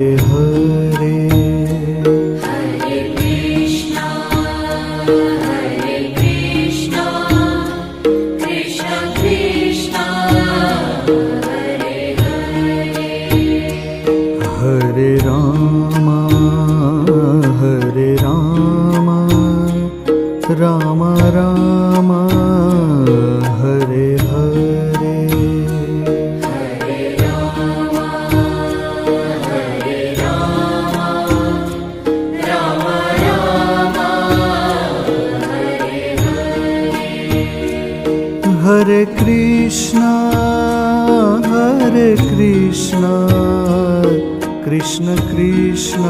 Hare Hare Krishna Krishna Krishna Hare Hare Hare Rama Ram Ram Hare Hare Hare Ram Ram Ram Hare Hare Hare Krishna Krishna Krishna